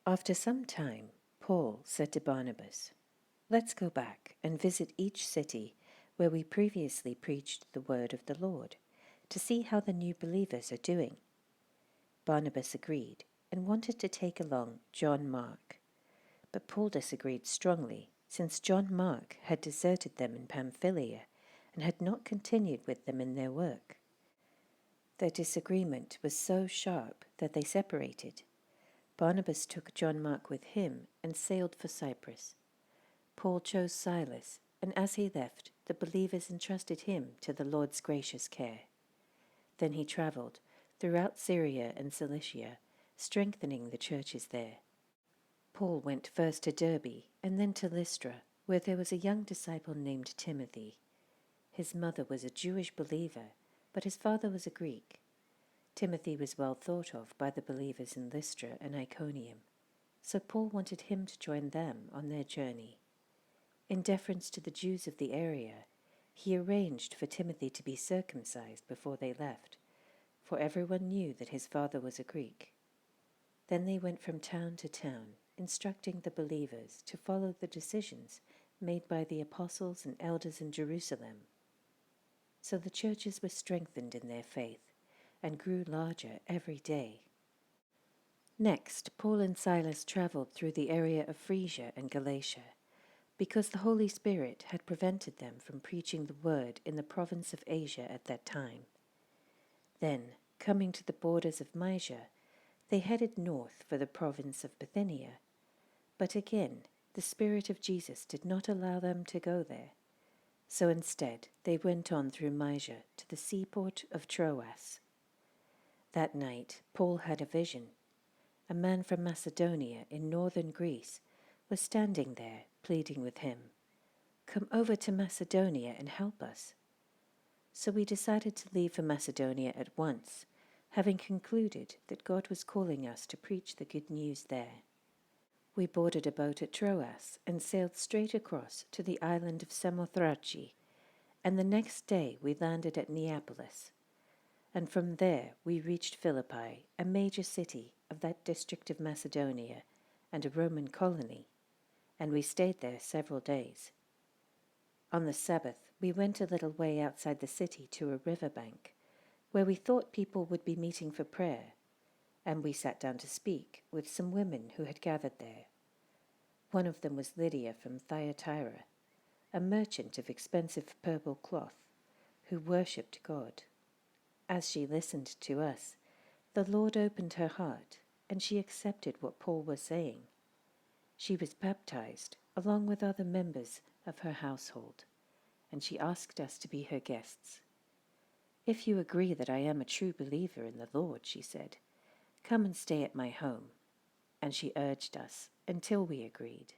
After some time, Paul said to Barnabas, "Let's go back and visit each city where we previously preached the word of the Lord, to see how the new believers are doing." Barnabas agreed and wanted to take along John Mark, but Paul disagreed strongly, since John Mark had deserted them in Pamphylia and had not continued with them in their work. Their disagreement was so sharp that they separated. Barnabas took John Mark with him and sailed for Cyprus. Paul chose Silas, and as he left, the believers entrusted him to the Lord's gracious care. Then he travelled throughout Syria and Cilicia, strengthening the churches there. Paul went first to Derbe and then to Lystra, where there was a young disciple named Timothy. His mother was a Jewish believer, but his father was a Greek. Timothy was well thought of by the believers in Lystra and Iconium, so Paul wanted him to join them on their journey. In deference to the Jews of the area, he arranged for Timothy to be circumcised before they left, for everyone knew that his father was a Greek. Then they went from town to town, instructing the believers to follow the decisions made by the apostles and elders in Jerusalem. So the churches were strengthened in their faith and grew larger every day. Next, Paul and Silas traveled through the area of Phrygia and Galatia, because the Holy Spirit had prevented them from preaching the word in the province of Asia at that time. Then, coming to the borders of Mysia, they headed north for the province of Bithynia. But again, the Spirit of Jesus did not allow them to go there. So instead, they went on through Mysia to the seaport of Troas. That night, Paul had a vision. A man from Macedonia in northern Greece was standing there, pleading with him, "Come over to Macedonia and help us." So we decided to leave for Macedonia at once, having concluded that God was calling us to preach the good news there. We boarded a boat at Troas and sailed straight across to the island of Samothrace, and the next day we landed at Neapolis. And from there we reached Philippi, a major city of that district of Macedonia and a Roman colony, and we stayed there several days. On the Sabbath, we went a little way outside the city to a river bank, where we thought people would be meeting for prayer, and we sat down to speak with some women who had gathered there. One of them was Lydia from Thyatira, a merchant of expensive purple cloth, who worshipped God. As she listened to us, the Lord opened her heart, and she accepted what Paul was saying. She was baptized, along with other members of her household, and she asked us to be her guests. "If you agree that I am a true believer in the Lord," she said, "come and stay at my home." And she urged us until we agreed.